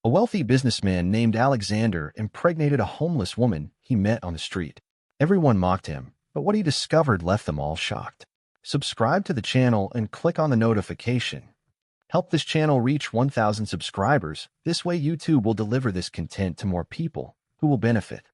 A wealthy businessman named Alexander impregnated a homeless woman he met on the street. Everyone mocked him, but what he discovered left them all shocked. Subscribe to the channel and click on the notification. Help this channel reach 1,000 subscribers. This way YouTube will deliver this content to more people who will benefit.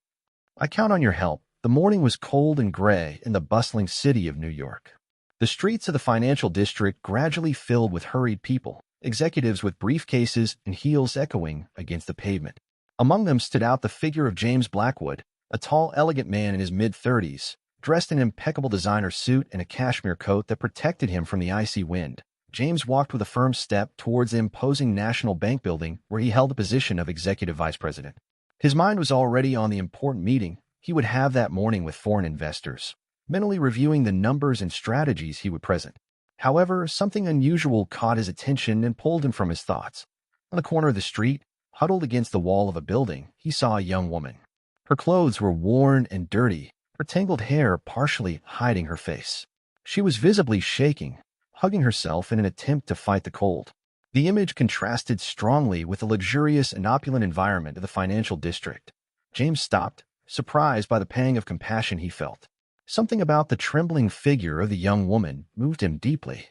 I count on your help. The morning was cold and gray in the bustling city of New York. The streets of the financial district gradually filled with hurried people, executives with briefcases and heels echoing against the pavement. Among them stood out the figure of James Blackwood, a tall, elegant man in his mid-30s, dressed in an impeccable designer suit and a cashmere coat that protected him from the icy wind. James walked with a firm step towards the imposing National Bank building where he held the position of executive vice president. His mind was already on the important meeting he would have that morning with foreign investors, mentally reviewing the numbers and strategies he would present. However, something unusual caught his attention and pulled him from his thoughts. On the corner of the street, huddled against the wall of a building, he saw a young woman. Her clothes were worn and dirty, her tangled hair partially hiding her face. She was visibly shaking, hugging herself in an attempt to fight the cold. The image contrasted strongly with the luxurious and opulent environment of the financial district. James stopped, surprised by the pang of compassion he felt. Something about the trembling figure of the young woman moved him deeply.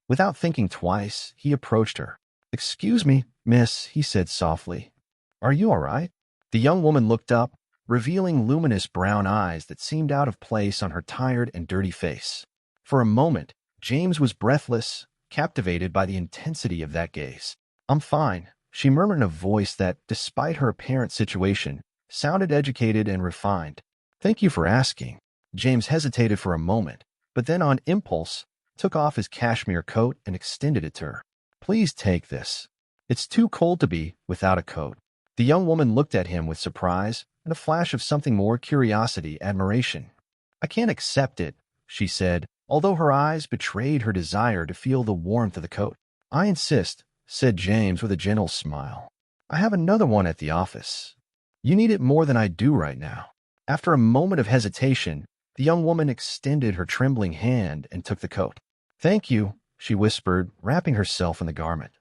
Without thinking twice, he approached her. "Excuse me, miss," he said softly. "Are you all right?" The young woman looked up, revealing luminous brown eyes that seemed out of place on her tired and dirty face. For a moment, James was breathless, captivated by the intensity of that gaze. "I'm fine," she murmured in a voice that, despite her apparent situation, sounded educated and refined. "Thank you for asking." James hesitated for a moment, but then on impulse, took off his cashmere coat and extended it to her. "Please take this. It's too cold to be without a coat." The young woman looked at him with surprise and a flash of something more curiosity, admiration. "I can't accept it," she said, although her eyes betrayed her desire to feel the warmth of the coat. "I insist," said James with a gentle smile. "I have another one at the office. You need it more than I do right now." After a moment of hesitation, the young woman extended her trembling hand and took the coat. "Thank you," she whispered, wrapping herself in the garment.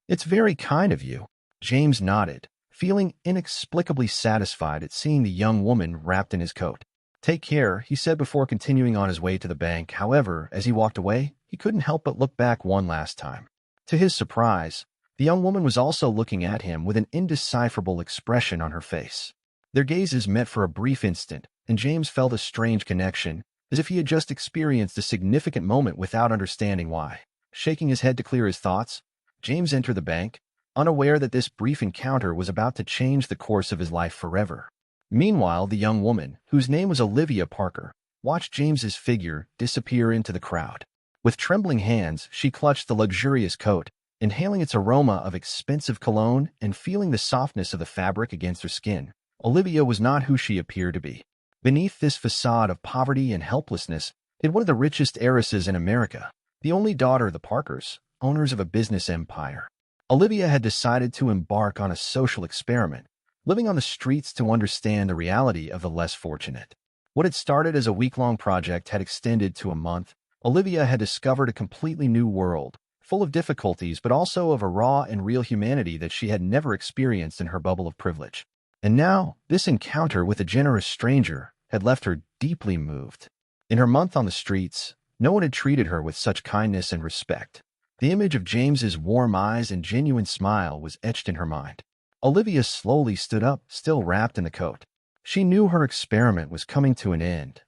"It's very kind of you." James nodded, feeling inexplicably satisfied at seeing the young woman wrapped in his coat. "Take care," he said before continuing on his way to the bank. However, as he walked away, he couldn't help but look back one last time. To his surprise, the young woman was also looking at him with an indecipherable expression on her face. Their gazes met for a brief instant, and James felt a strange connection, as if he had just experienced a significant moment without understanding why. Shaking his head to clear his thoughts, James entered the bank, unaware that this brief encounter was about to change the course of his life forever. Meanwhile, the young woman, whose name was Olivia Parker, watched James's figure disappear into the crowd. With trembling hands, she clutched the luxurious coat, inhaling its aroma of expensive cologne and feeling the softness of the fabric against her skin. Olivia was not who she appeared to be. Beneath this facade of poverty and helplessness hid one of the richest heiresses in America, the only daughter of the Parkers, owners of a business empire. Olivia had decided to embark on a social experiment, living on the streets to understand the reality of the less fortunate. What had started as a week-long project had extended to a month. Olivia had discovered a completely new world, full of difficulties but also of a raw and real humanity that she had never experienced in her bubble of privilege. And now, this encounter with a generous stranger had left her deeply moved. In her month on the streets, no one had treated her with such kindness and respect. The image of James's warm eyes and genuine smile was etched in her mind. Olivia slowly stood up, still wrapped in the coat. She knew her experiment was coming to an end.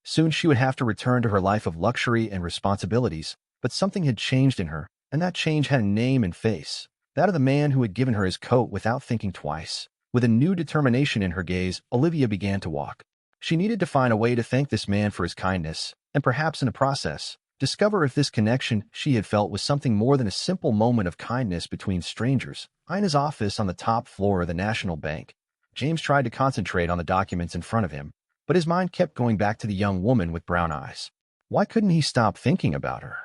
Soon she would have to return to her life of luxury and responsibilities, but something had changed in her, and that change had a name and face, that of the man who had given her his coat without thinking twice. With a new determination in her gaze, Olivia began to walk. She needed to find a way to thank this man for his kindness, and perhaps in the process, discover if this connection she had felt was something more than a simple moment of kindness between strangers. In his office on the top floor of the National Bank, James tried to concentrate on the documents in front of him, but his mind kept going back to the young woman with brown eyes. Why couldn't he stop thinking about her?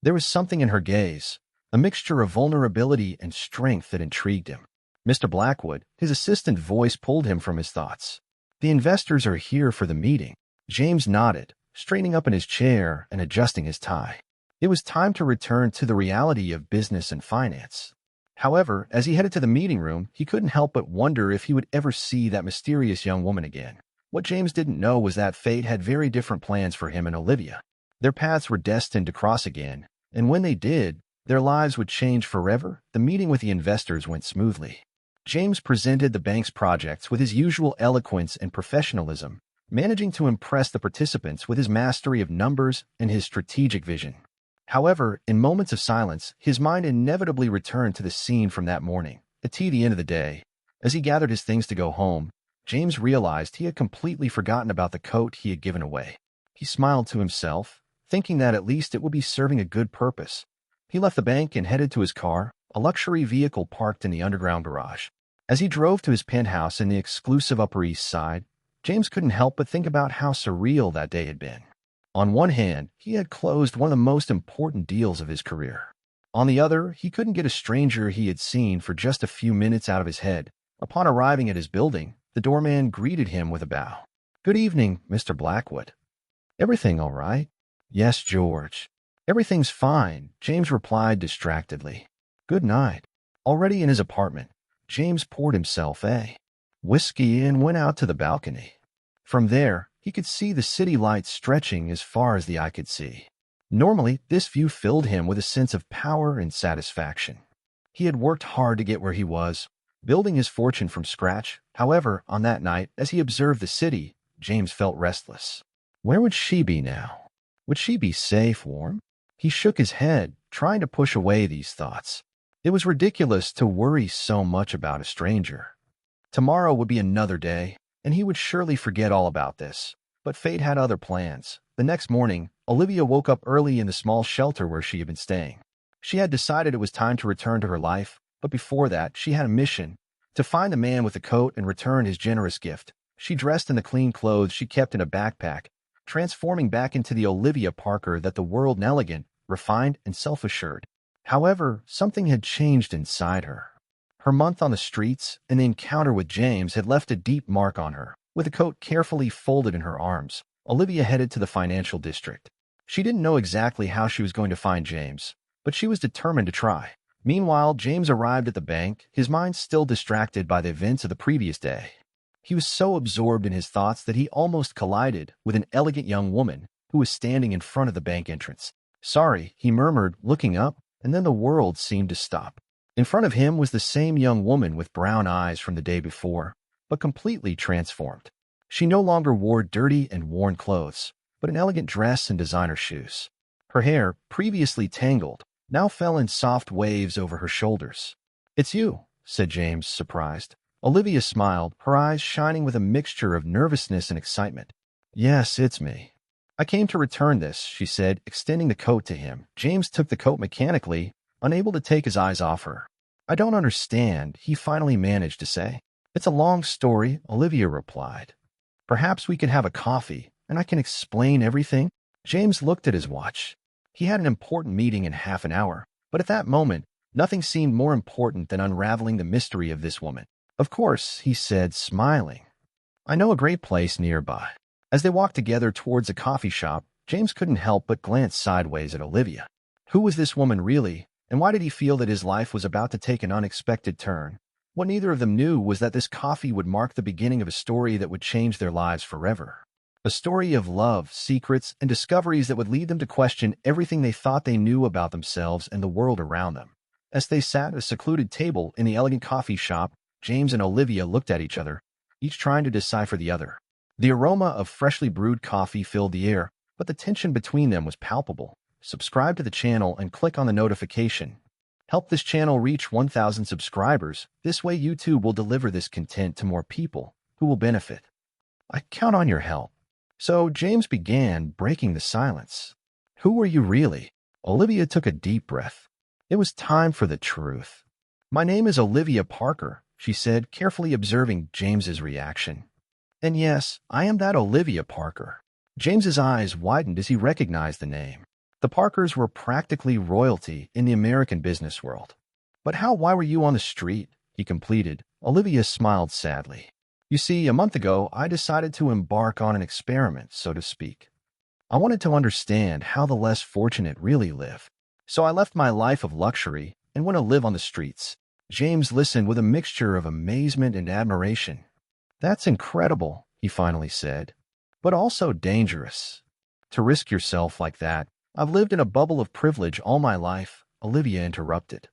There was something in her gaze, a mixture of vulnerability and strength that intrigued him. "Mr. Blackwood," his assistant voice pulled him from his thoughts. "The investors are here for the meeting." James nodded, straightening up in his chair and adjusting his tie. It was time to return to the reality of business and finance. However, as he headed to the meeting room, he couldn't help but wonder if he would ever see that mysterious young woman again. What James didn't know was that fate had very different plans for him and Olivia. Their paths were destined to cross again, and when they did, their lives would change forever. The meeting with the investors went smoothly. James presented the bank's projects with his usual eloquence and professionalism, managing to impress the participants with his mastery of numbers and his strategic vision. However, in moments of silence, his mind inevitably returned to the scene from that morning. At the end of the day, as he gathered his things to go home, James realized he had completely forgotten about the coat he had given away. He smiled to himself, thinking that at least it would be serving a good purpose. He left the bank and headed to his car, a luxury vehicle parked in the underground garage. As he drove to his penthouse in the exclusive Upper East Side, James couldn't help but think about how surreal that day had been. On one hand, he had closed one of the most important deals of his career. On the other, he couldn't get a stranger he had seen for just a few minutes out of his head. Upon arriving at his building, the doorman greeted him with a bow. "Good evening, Mr. Blackwood. Everything all right?" "Yes, George. Everything's fine," James replied distractedly. "Good night." Already in his apartment, James poured himself a whiskey and went out to the balcony. From there, he could see the city lights stretching as far as the eye could see. Normally, this view filled him with a sense of power and satisfaction. He had worked hard to get where he was, building his fortune from scratch. However, on that night, as he observed the city, James felt restless. Where would she be now? Would she be safe, warm? He shook his head, trying to push away these thoughts. It was ridiculous to worry so much about a stranger. Tomorrow would be another day, and he would surely forget all about this. But fate had other plans. The next morning, Olivia woke up early in the small shelter where she had been staying. She had decided it was time to return to her life, but before that, she had a mission: to find the man with the coat and return his generous gift. She dressed in the clean clothes she kept in a backpack, transforming back into the Olivia Parker that the world knew: elegant, refined, and self-assured. However, something had changed inside her. Her month on the streets and the encounter with James had left a deep mark on her. With the coat carefully folded in her arms, Olivia headed to the financial district. She didn't know exactly how she was going to find James, but she was determined to try. Meanwhile, James arrived at the bank, his mind still distracted by the events of the previous day. He was so absorbed in his thoughts that he almost collided with an elegant young woman who was standing in front of the bank entrance. "Sorry," he murmured, looking up, and then the world seemed to stop. In front of him was the same young woman with brown eyes from the day before, but completely transformed. She no longer wore dirty and worn clothes, but an elegant dress and designer shoes. Her hair, previously tangled, now fell in soft waves over her shoulders. "It's you," said James, surprised. Olivia smiled, her eyes shining with a mixture of nervousness and excitement. "Yes, it's me. I came to return this," she said, extending the coat to him. James took the coat mechanically, unable to take his eyes off her. "I don't understand," he finally managed to say. "It's a long story," Olivia replied. "Perhaps we could have a coffee, and I can explain everything." James looked at his watch. He had an important meeting in half an hour, but at that moment, nothing seemed more important than unraveling the mystery of this woman. "Of course," he said, smiling. "I know a great place nearby." As they walked together towards a coffee shop, James couldn't help but glance sideways at Olivia. Who was this woman really, and why did he feel that his life was about to take an unexpected turn? What neither of them knew was that this coffee would mark the beginning of a story that would change their lives forever. A story of love, secrets, and discoveries that would lead them to question everything they thought they knew about themselves and the world around them. As they sat at a secluded table in the elegant coffee shop, James and Olivia looked at each other, each trying to decipher the other. The aroma of freshly brewed coffee filled the air, but the tension between them was palpable. Subscribe to the channel and click on the notification. Help this channel reach 1,000 subscribers. This way YouTube will deliver this content to more people who will benefit. I count on your help. So James began, breaking the silence. "Who are you really?" Olivia took a deep breath. It was time for the truth. "My name is Olivia Parker," she said, carefully observing James's reaction. "And yes, I am that Olivia Parker." James's eyes widened as he recognized the name. The Parkers were practically royalty in the American business world. "But why were you on the street?" he completed. Olivia smiled sadly. "You see, a month ago, I decided to embark on an experiment, so to speak. I wanted to understand how the less fortunate really live. So I left my life of luxury and went to live on the streets. James listened with a mixture of amazement and admiration. "That's incredible," he finally said, "but also dangerous. To risk yourself like that. I've lived in a bubble of privilege all my life," Olivia interrupted.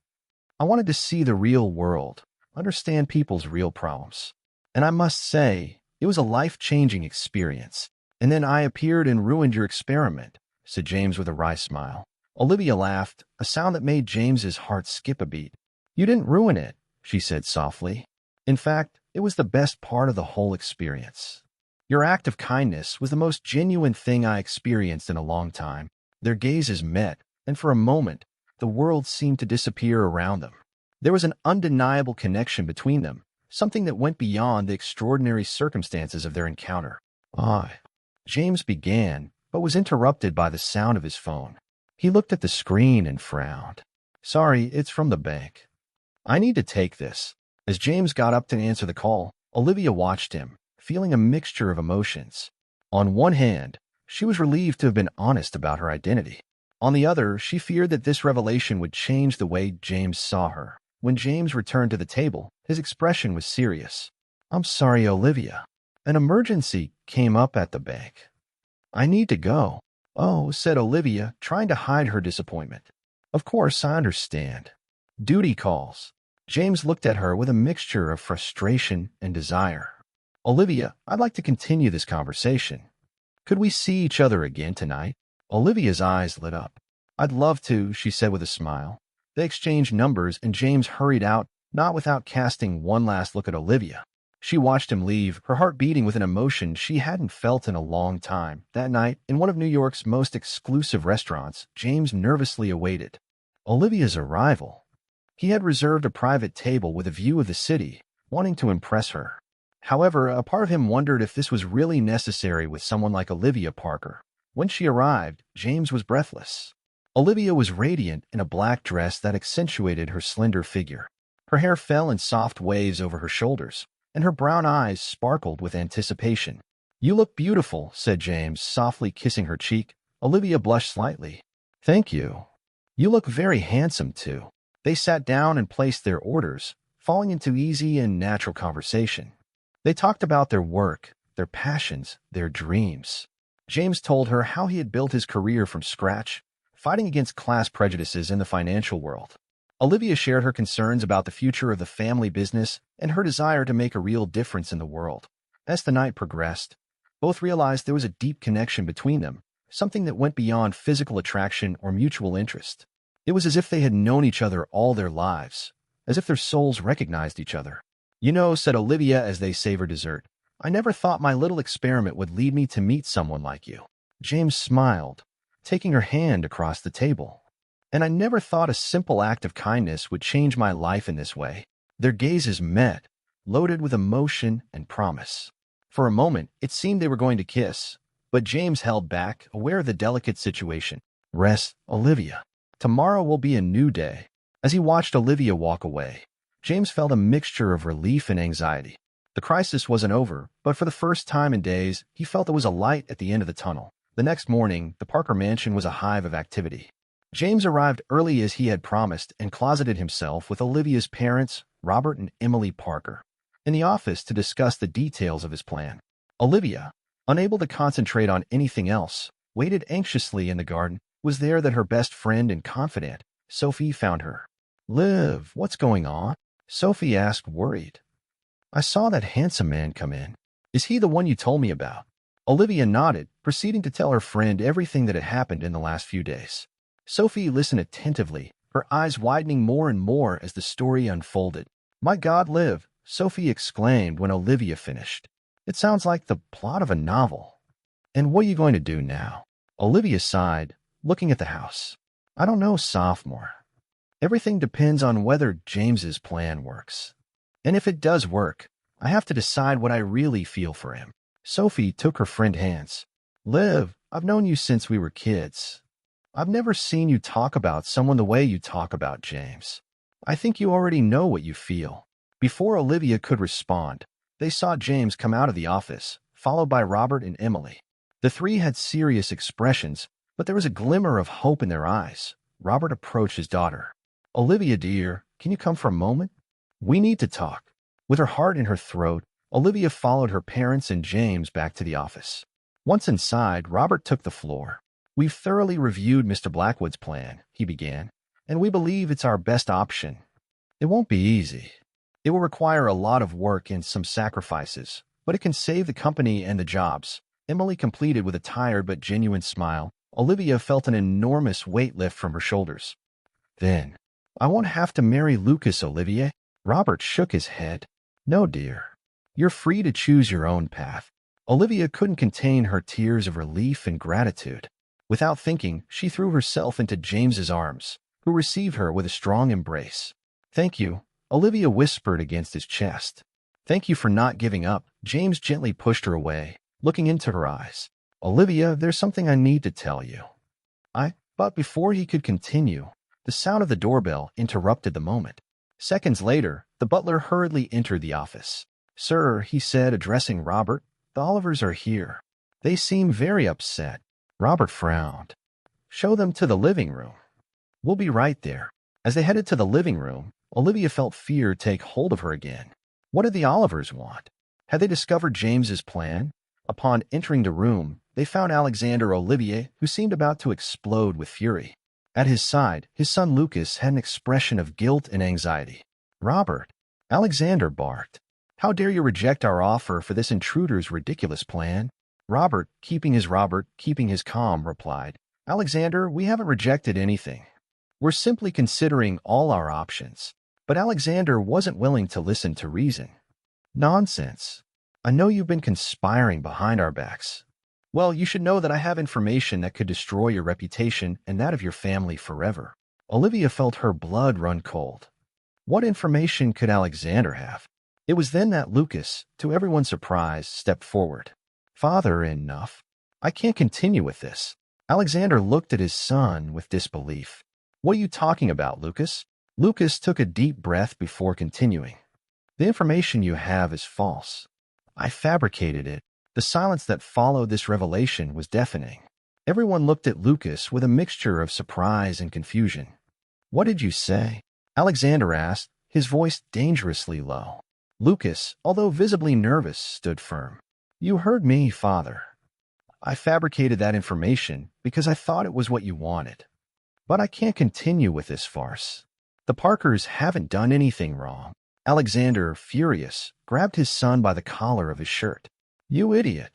"I wanted to see the real world, understand people's real problems. And I must say, it was a life-changing experience. And then I appeared and ruined your experiment," said James with a wry smile. Olivia laughed, a sound that made James's heart skip a beat. "You didn't ruin it," she said softly. "In fact, it was the best part of the whole experience. Your act of kindness was the most genuine thing I experienced in a long time." Their gazes met, and for a moment, the world seemed to disappear around them. There was an undeniable connection between them, something that went beyond the extraordinary circumstances of their encounter. James began, but was interrupted by the sound of his phone. He looked at the screen and frowned. "Sorry, it's from the bank. I need to take this." As James got up to answer the call, Olivia watched him, feeling a mixture of emotions. On one hand, she was relieved to have been honest about her identity. On the other, she feared that this revelation would change the way James saw her. When James returned to the table, his expression was serious. "I'm sorry, Olivia. An emergency came up at the bank. I need to go." "Oh," said Olivia, trying to hide her disappointment. "Of course, I understand. Duty calls." James looked at her with a mixture of frustration and desire. "Olivia, I'd like to continue this conversation. Could we see each other again tonight?" Olivia's eyes lit up. "I'd love to," she said with a smile. They exchanged numbers, and James hurried out, not without casting one last look at Olivia. She watched him leave, her heart beating with an emotion she hadn't felt in a long time. That night, in one of New York's most exclusive restaurants, James nervously awaited Olivia's arrival. He had reserved a private table with a view of the city, wanting to impress her. However, a part of him wondered if this was really necessary with someone like Olivia Parker. When she arrived, James was breathless. Olivia was radiant in a black dress that accentuated her slender figure. Her hair fell in soft waves over her shoulders, and her brown eyes sparkled with anticipation. "You look beautiful," said James, softly kissing her cheek. Olivia blushed slightly. "Thank you. You look very handsome, too." They sat down and placed their orders, falling into easy and natural conversation. They talked about their work, their passions, their dreams. James told her how he had built his career from scratch, fighting against class prejudices in the financial world. Olivia shared her concerns about the future of the family business and her desire to make a real difference in the world. As the night progressed, both realized there was a deep connection between them, something that went beyond physical attraction or mutual interest. It was as if they had known each other all their lives, as if their souls recognized each other. "You know," said Olivia as they savored dessert, "I never thought my little experiment would lead me to meet someone like you." James smiled, taking her hand across the table. "And I never thought a simple act of kindness would change my life in this way." Their gazes met, loaded with emotion and promise. For a moment, it seemed they were going to kiss, but James held back, aware of the delicate situation. "Rest, Olivia. Tomorrow will be a new day." As he watched Olivia walk away, James felt a mixture of relief and anxiety. The crisis wasn't over, but for the first time in days, he felt there was a light at the end of the tunnel. The next morning, the Parker mansion was a hive of activity. James arrived early as he had promised and closeted himself with Olivia's parents, Robert and Emily Parker, in the office to discuss the details of his plan. Olivia, unable to concentrate on anything else, waited anxiously in the garden. It was there that her best friend and confidant, Sophie, found her. "Liv, what's going on?" Sophie asked, worried. "I saw that handsome man come in. Is he the one you told me about?" Olivia nodded, proceeding to tell her friend everything that had happened in the last few days. Sophie listened attentively, her eyes widening more and more as the story unfolded. "My God, Liv," Sophie exclaimed when Olivia finished. "It sounds like the plot of a novel. And what are you going to do now?" Olivia sighed, looking at the house. "I don't know, sophomore. Everything depends on whether James's plan works. And if it does work, I have to decide what I really feel for him." Sophie took her friend's hands. "Liv, I've known you since we were kids. I've never seen you talk about someone the way you talk about James. I think you already know what you feel." Before Olivia could respond, they saw James come out of the office, followed by Robert and Emily. The three had serious expressions, but there was a glimmer of hope in their eyes. Robert approached his daughter. "Olivia, dear, can you come for a moment?" We need to talk. With her heart in her throat, Olivia followed her parents and James back to the office. Once inside, Robert took the floor. We've thoroughly reviewed Mr. Blackwood's plan, he began, and we believe it's our best option. It won't be easy. It will require a lot of work and some sacrifices, but it can save the company and the jobs. Emily completed with a tired but genuine smile. Olivia felt an enormous weight lift from her shoulders. Then, I won't have to marry Lucas, Olivia. Robert shook his head. No, dear. You're free to choose your own path. Olivia couldn't contain her tears of relief and gratitude. Without thinking, she threw herself into James's arms, who received her with a strong embrace. Thank you, Olivia whispered against his chest. Thank you for not giving up. James gently pushed her away, looking into her eyes. Olivia, there's something I need to tell you. But before he could continue, the sound of the doorbell interrupted the moment. Seconds later, the butler hurriedly entered the office. Sir, he said, addressing Robert, the Olivers are here. They seem very upset. Robert frowned. Show them to the living room. We'll be right there. As they headed to the living room, Olivia felt fear take hold of her again. What did the Olivers want? Had they discovered James's plan? Upon entering the room, they found Alexander Olivier, who seemed about to explode with fury. At his side, his son Lucas had an expression of guilt and anxiety. Robert, Alexander barked. How dare you reject our offer for this intruder's ridiculous plan? Robert, keeping his calm, replied, Alexander, we haven't rejected anything. We're simply considering all our options. But Alexander wasn't willing to listen to reason. Nonsense. I know you've been conspiring behind our backs. Well, you should know that I have information that could destroy your reputation and that of your family forever. Olivia felt her blood run cold. What information could Alexander have? It was then that Lucas, to everyone's surprise, stepped forward. Father, enough. I can't continue with this. Alexander looked at his son with disbelief. What are you talking about, Lucas? Lucas took a deep breath before continuing. The information you have is false. I fabricated it. The silence that followed this revelation was deafening. Everyone looked at Lucas with a mixture of surprise and confusion. What did you say? Alexander asked, his voice dangerously low. Lucas, although visibly nervous, stood firm. You heard me, Father. I fabricated that information because I thought it was what you wanted. But I can't continue with this farce. The Parkers haven't done anything wrong. Alexander, furious, grabbed his son by the collar of his shirt. You idiot.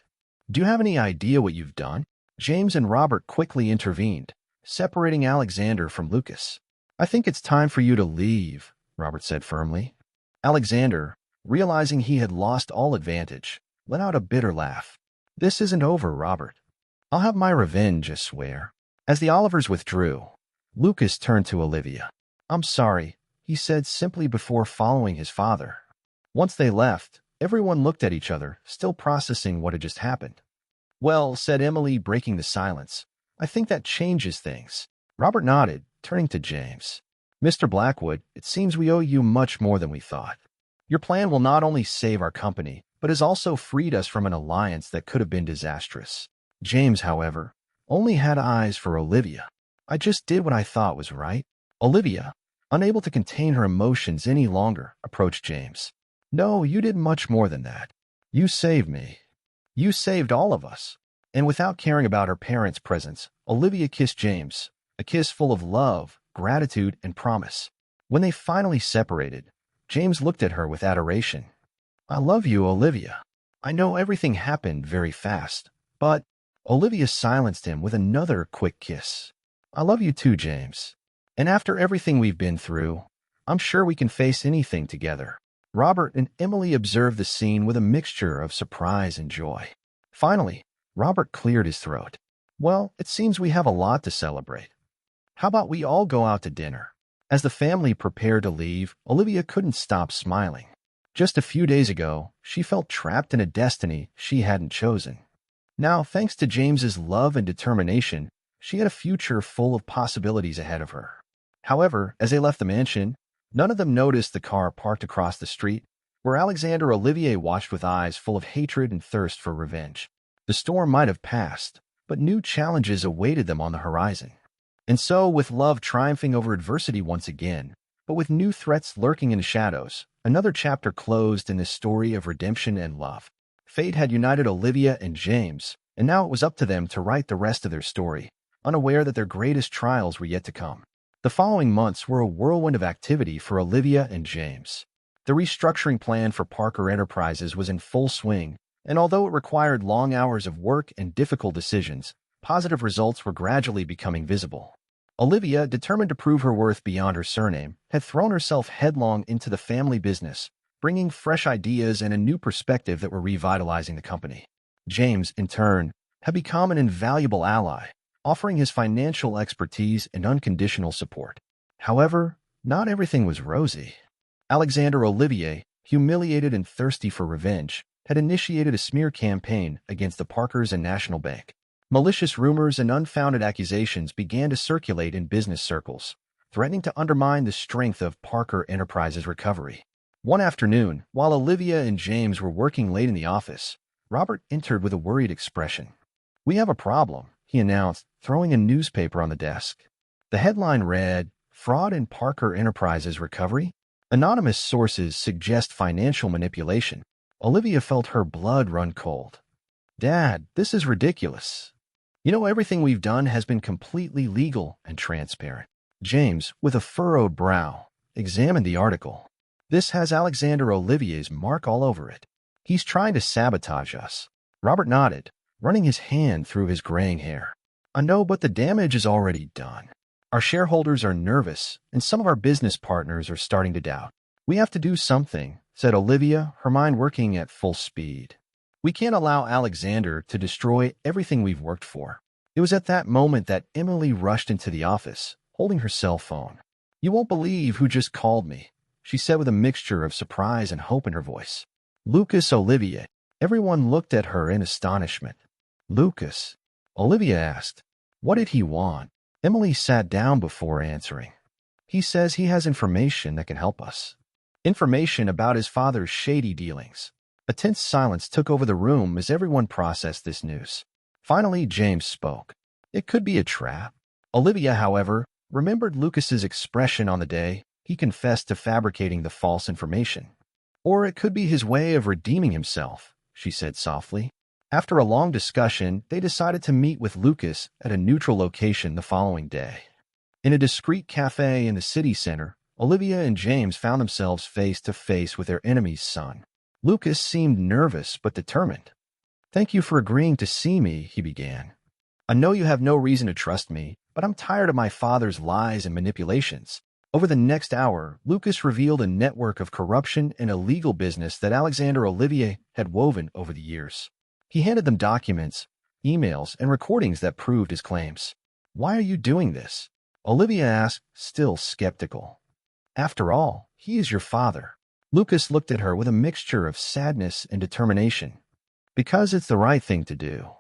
Do you have any idea what you've done? James and Robert quickly intervened, separating Alexander from Lucas. I think it's time for you to leave, Robert said firmly. Alexander, realizing he had lost all advantage, let out a bitter laugh. This isn't over, Robert. I'll have my revenge, I swear. As the Olivers withdrew, Lucas turned to Olivia. I'm sorry, he said simply before following his father. Once they left, everyone looked at each other, still processing what had just happened. Well, said Emily, breaking the silence, I think that changes things. Robert nodded, turning to James. Mr. Blackwood, it seems we owe you much more than we thought. Your plan will not only save our company, but has also freed us from an alliance that could have been disastrous. James, however, only had eyes for Olivia. I just did what I thought was right. Olivia, unable to contain her emotions any longer, approached James. No, you did much more than that. You saved me. You saved all of us. And without caring about her parents' presence, Olivia kissed James, a kiss full of love, gratitude, and promise. When they finally separated, James looked at her with adoration. I love you, Olivia. I know everything happened very fast, but Olivia silenced him with another quick kiss. I love you too, James. And after everything we've been through, I'm sure we can face anything together. Robert and Emily observed the scene with a mixture of surprise and joy. Finally, Robert cleared his throat. Well, it seems we have a lot to celebrate. How about we all go out to dinner? As the family prepared to leave, Olivia couldn't stop smiling. Just a few days ago, she felt trapped in a destiny she hadn't chosen. Now, thanks to James's love and determination, she had a future full of possibilities ahead of her. However, as they left the mansion, none of them noticed the car parked across the street, where Alexander Olivier watched with eyes full of hatred and thirst for revenge. The storm might have passed, but new challenges awaited them on the horizon. And so, with love triumphing over adversity once again, but with new threats lurking in the shadows, Another chapter closed in this story of redemption and love. Fate had united Olivia and James, and now it was up to them to write the rest of their story, unaware that their greatest trials were yet to come. The following months were a whirlwind of activity for Olivia and James. The restructuring plan for Parker Enterprises was in full swing, and although it required long hours of work and difficult decisions, positive results were gradually becoming visible. Olivia, determined to prove her worth beyond her surname, had thrown herself headlong into the family business, bringing fresh ideas and a new perspective that were revitalizing the company. James, in turn, had become an invaluable ally, offering his financial expertise and unconditional support. However, not everything was rosy. Alexander Olivier, humiliated and thirsty for revenge, had initiated a smear campaign against the Parkers and National Bank. Malicious rumors and unfounded accusations began to circulate in business circles, threatening to undermine the strength of Parker Enterprises' recovery. One afternoon, while Olivia and James were working late in the office, Robert entered with a worried expression. "We have a problem," he announced, throwing a newspaper on the desk. The headline read, "Fraud in Parker Enterprises Recovery? Anonymous sources suggest financial manipulation." Olivia felt her blood run cold. "Dad, this is ridiculous. You know, everything we've done has been completely legal and transparent." James, with a furrowed brow, examined the article. "This has Alexander Olivier's mark all over it. He's trying to sabotage us." Robert nodded, running his hand through his graying hair. "I know, but the damage is already done. Our shareholders are nervous, and some of our business partners are starting to doubt. We have to do something," said Olivia, her mind working at full speed. "We can't allow Alexander to destroy everything we've worked for." It was at that moment that Emily rushed into the office, holding her cell phone. "You won't believe who just called me," she said with a mixture of surprise and hope in her voice. "Lucas Olivier." Everyone looked at her in astonishment. "Lucas?" Olivia asked. "What did he want?" Emily sat down before answering. "He says he has information that can help us." Information about his father's shady dealings. A tense silence took over the room as everyone processed this news. Finally, James spoke. "It could be a trap." Olivia, however, remembered Lucas's expression on the day he confessed to fabricating the false information. "Or it could be his way of redeeming himself," she said softly. After a long discussion, they decided to meet with Lucas at a neutral location the following day. In a discreet cafe in the city center, Olivia and James found themselves face to face with their enemy's son. Lucas seemed nervous but determined. "Thank you for agreeing to see me," he began. "I know you have no reason to trust me, but I'm tired of my father's lies and manipulations." Over the next hour, Lucas revealed a network of corruption and illegal business that Alexander Olivier had woven over the years. He handed them documents, emails, and recordings that proved his claims. "Why are you doing this?" Olivia asked, still skeptical. "After all, he is your father." Lucas looked at her with a mixture of sadness and determination. "Because it's the right thing to do.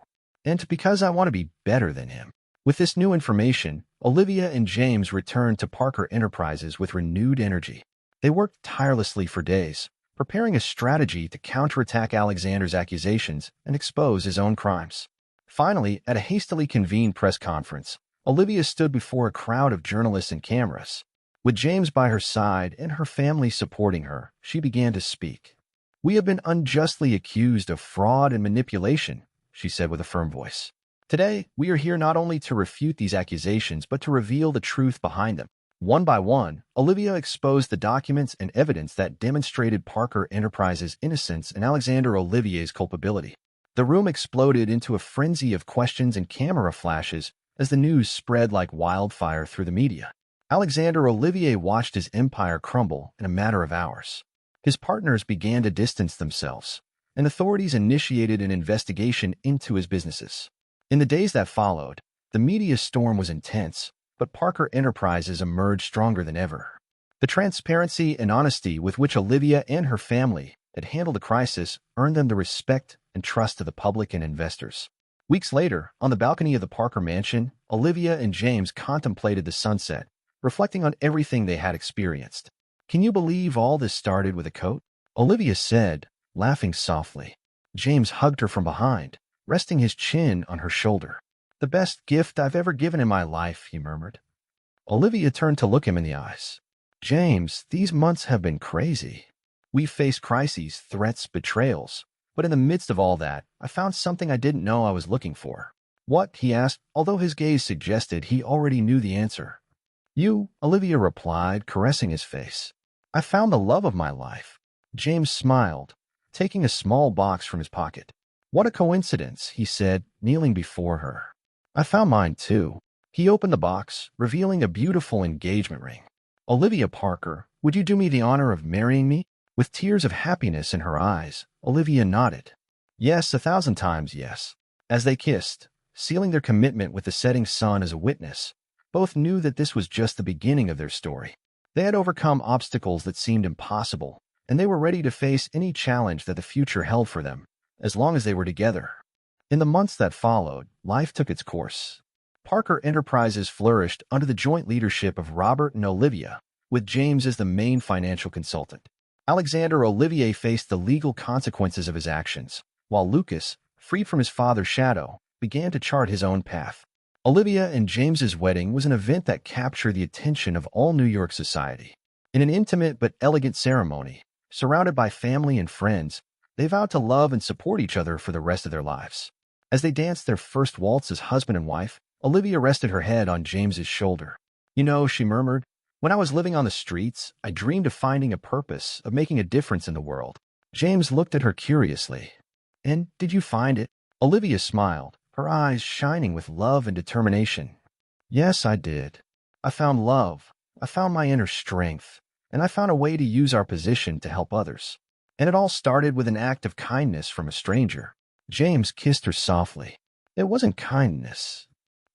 And because I want to be better than him." With this new information, Olivia and James returned to Parker Enterprises with renewed energy. They worked tirelessly for days, preparing a strategy to counterattack Alexander's accusations and expose his own crimes. Finally, at a hastily convened press conference, Olivia stood before a crowd of journalists and cameras. With James by her side and her family supporting her, she began to speak. "We have been unjustly accused of fraud and manipulation," she said with a firm voice. "Today, we are here not only to refute these accusations, but to reveal the truth behind them." One by one, Olivia exposed the documents and evidence that demonstrated Parker Enterprises' innocence and Alexander Olivier's culpability. The room exploded into a frenzy of questions and camera flashes as the news spread like wildfire through the media. Alexander Olivier watched his empire crumble in a matter of hours. His partners began to distance themselves, and authorities initiated an investigation into his businesses. In the days that followed, the media storm was intense, but Parker Enterprises emerged stronger than ever. The transparency and honesty with which Olivia and her family had handled the crisis earned them the respect and trust of the public and investors. Weeks later, on the balcony of the Parker mansion, Olivia and James contemplated the sunset, reflecting on everything they had experienced. "Can you believe all this started with a coat?" Olivia said, laughing softly. James hugged her from behind, resting his chin on her shoulder. "The best gift I've ever given in my life," he murmured. Olivia turned to look him in the eyes. "James, these months have been crazy." We faced crises, threats, betrayals. But in the midst of all that, I found something I didn't know I was looking for. What? He asked, although his gaze suggested he already knew the answer. You, Olivia replied, caressing his face. I found the love of my life. James smiled, taking a small box from his pocket. What a coincidence, he said, kneeling before her. I found mine too. He opened the box, revealing a beautiful engagement ring. Olivia Parker, would you do me the honor of marrying me? With tears of happiness in her eyes, Olivia nodded. Yes, 1,000 times yes. As they kissed, sealing their commitment with the setting sun as a witness, both knew that this was just the beginning of their story. They had overcome obstacles that seemed impossible, and they were ready to face any challenge that the future held for them, as long as they were together. In the months that followed, life took its course. Parker Enterprises flourished under the joint leadership of Robert and Olivia, with James as the main financial consultant. Alexander Olivier faced the legal consequences of his actions, while Lucas, freed from his father's shadow, began to chart his own path. Olivia and James's wedding was an event that captured the attention of all New York society. In an intimate but elegant ceremony, surrounded by family and friends, they vowed to love and support each other for the rest of their lives. As they danced their first waltz as husband and wife, Olivia rested her head on James's shoulder. You know, she murmured, when I was living on the streets, I dreamed of finding a purpose, of making a difference in the world. James looked at her curiously. And did you find it? Olivia smiled, her eyes shining with love and determination. Yes, I did. I found love. I found my inner strength. And I found a way to use our position to help others. And it all started with an act of kindness from a stranger. James kissed her softly. It wasn't kindness.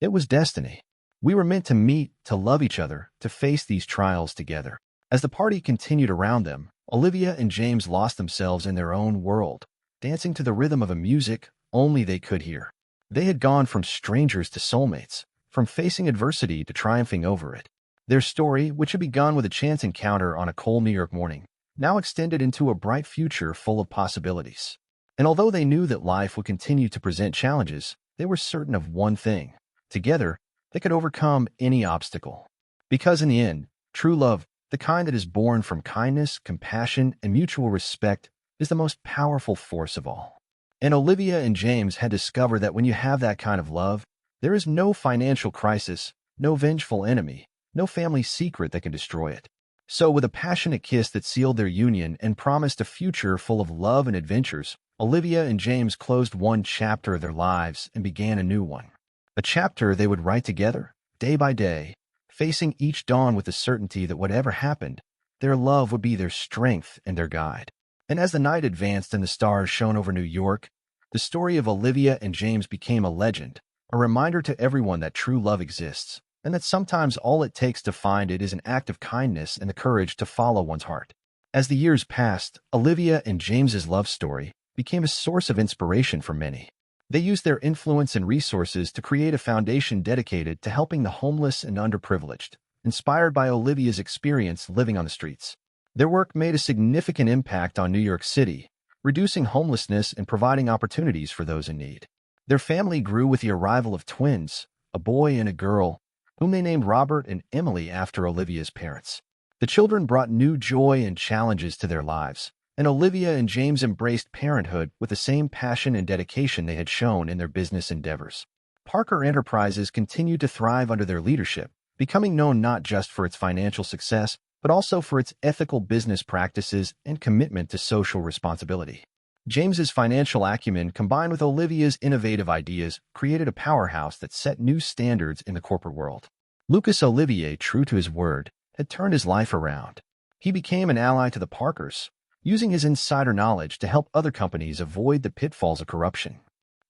It was destiny. We were meant to meet, to love each other, to face these trials together. As the party continued around them, Olivia and James lost themselves in their own world, dancing to the rhythm of a music only they could hear. They had gone from strangers to soulmates, from facing adversity to triumphing over it. Their story, which had begun with a chance encounter on a cold New York morning, now extended into a bright future full of possibilities. And although they knew that life would continue to present challenges, they were certain of one thing. Together, they could overcome any obstacle. Because in the end, true love, the kind that is born from kindness, compassion, and mutual respect, is the most powerful force of all. And Olivia and James had discovered that when you have that kind of love, there is no financial crisis, no vengeful enemy, no family secret that can destroy it. So with a passionate kiss that sealed their union and promised a future full of love and adventures, Olivia and James closed one chapter of their lives and began a new one. A chapter they would write together, day by day, facing each dawn with the certainty that whatever happened, their love would be their strength and their guide. And as the night advanced and the stars shone over New York, the story of Olivia and James became a legend, a reminder to everyone that true love exists, and that sometimes all it takes to find it is an act of kindness and the courage to follow one's heart. As the years passed, Olivia and James's love story became a source of inspiration for many. They used their influence and resources to create a foundation dedicated to helping the homeless and underprivileged, inspired by Olivia's experience living on the streets. Their work made a significant impact on New York City, reducing homelessness and providing opportunities for those in need. Their family grew with the arrival of twins, a boy and a girl, whom they named Robert and Emily after Olivia's parents. The children brought new joy and challenges to their lives, and Olivia and James embraced parenthood with the same passion and dedication they had shown in their business endeavors. Parker Enterprises continued to thrive under their leadership, becoming known not just for its financial success, but also for its ethical business practices and commitment to social responsibility. James's financial acumen combined with Olivia's innovative ideas created a powerhouse that set new standards in the corporate world. Lucas Olivier, true to his word, had turned his life around. He became an ally to the Parkers, using his insider knowledge to help other companies avoid the pitfalls of corruption.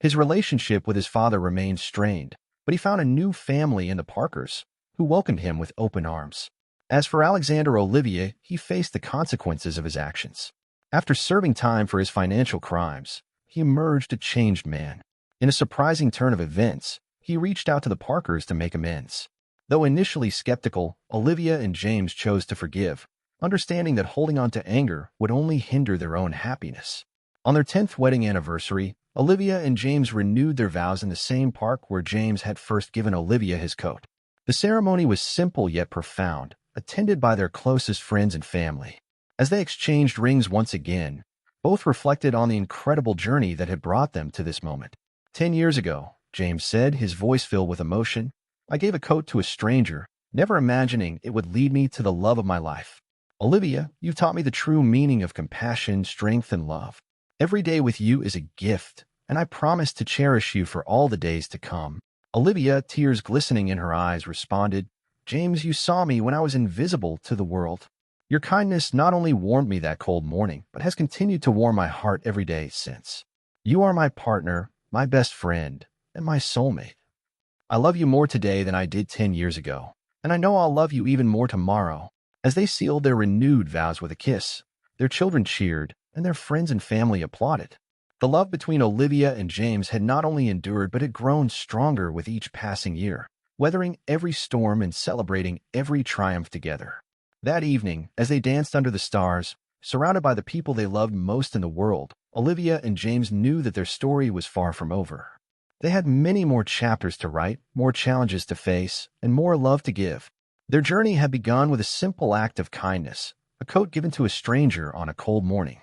His relationship with his father remained strained, but he found a new family in the Parkers, who welcomed him with open arms. As for Alexander Olivier, he faced the consequences of his actions. After serving time for his financial crimes, he emerged a changed man. In a surprising turn of events, he reached out to the Parkers to make amends. Though initially skeptical, Olivia and James chose to forgive, understanding that holding on to anger would only hinder their own happiness. On their 10th wedding anniversary, Olivia and James renewed their vows in the same park where James had first given Olivia his coat. The ceremony was simple yet profound, attended by their closest friends and family. As they exchanged rings once again, both reflected on the incredible journey that had brought them to this moment. 10 years ago, James said, his voice filled with emotion, I gave a coat to a stranger, never imagining it would lead me to the love of my life. Olivia, you've taught me the true meaning of compassion, strength, and love. Every day with you is a gift, and I promise to cherish you for all the days to come. Olivia, tears glistening in her eyes, responded, James, you saw me when I was invisible to the world. Your kindness not only warmed me that cold morning, but has continued to warm my heart every day since. You are my partner, my best friend, and my soulmate. I love you more today than I did 10 years ago, and I know I'll love you even more tomorrow. As they sealed their renewed vows with a kiss, their children cheered, and their friends and family applauded. The love between Olivia and James had not only endured but had grown stronger with each passing year, weathering every storm and celebrating every triumph together. That evening, as they danced under the stars, surrounded by the people they loved most in the world, Olivia and James knew that their story was far from over. They had many more chapters to write, more challenges to face, and more love to give. Their journey had begun with a simple act of kindness, a coat given to a stranger on a cold morning.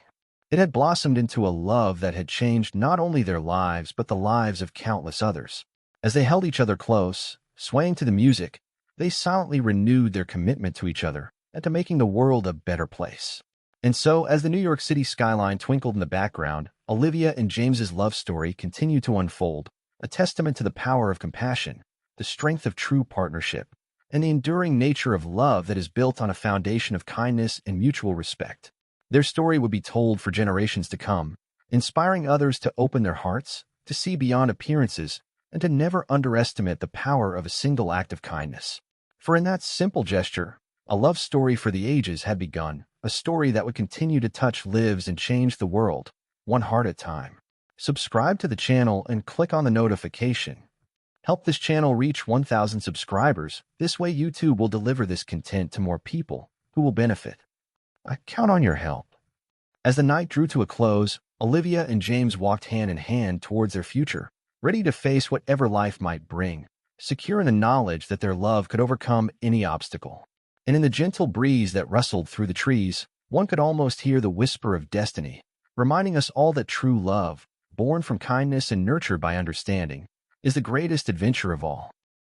It had blossomed into a love that had changed not only their lives but the lives of countless others. As they held each other close, swaying to the music, they silently renewed their commitment to each other and to making the world a better place. And so, as the New York City skyline twinkled in the background, Olivia and James's love story continued to unfold, a testament to the power of compassion, the strength of true partnership, and the enduring nature of love that is built on a foundation of kindness and mutual respect. Their story would be told for generations to come, inspiring others to open their hearts, to see beyond appearances, and to never underestimate the power of a single act of kindness. For in that simple gesture, a love story for the ages had begun, a story that would continue to touch lives and change the world, one heart at a time. Subscribe to the channel and click on the notification. Help this channel reach 1,000 subscribers. This way YouTube will deliver this content to more people who will benefit. I count on your help. As the night drew to a close, Olivia and James walked hand in hand towards their future, ready to face whatever life might bring, secure in the knowledge that their love could overcome any obstacle. And in the gentle breeze that rustled through the trees, one could almost hear the whisper of destiny, reminding us all that true love, born from kindness and nurtured by understanding, is the greatest adventure of all.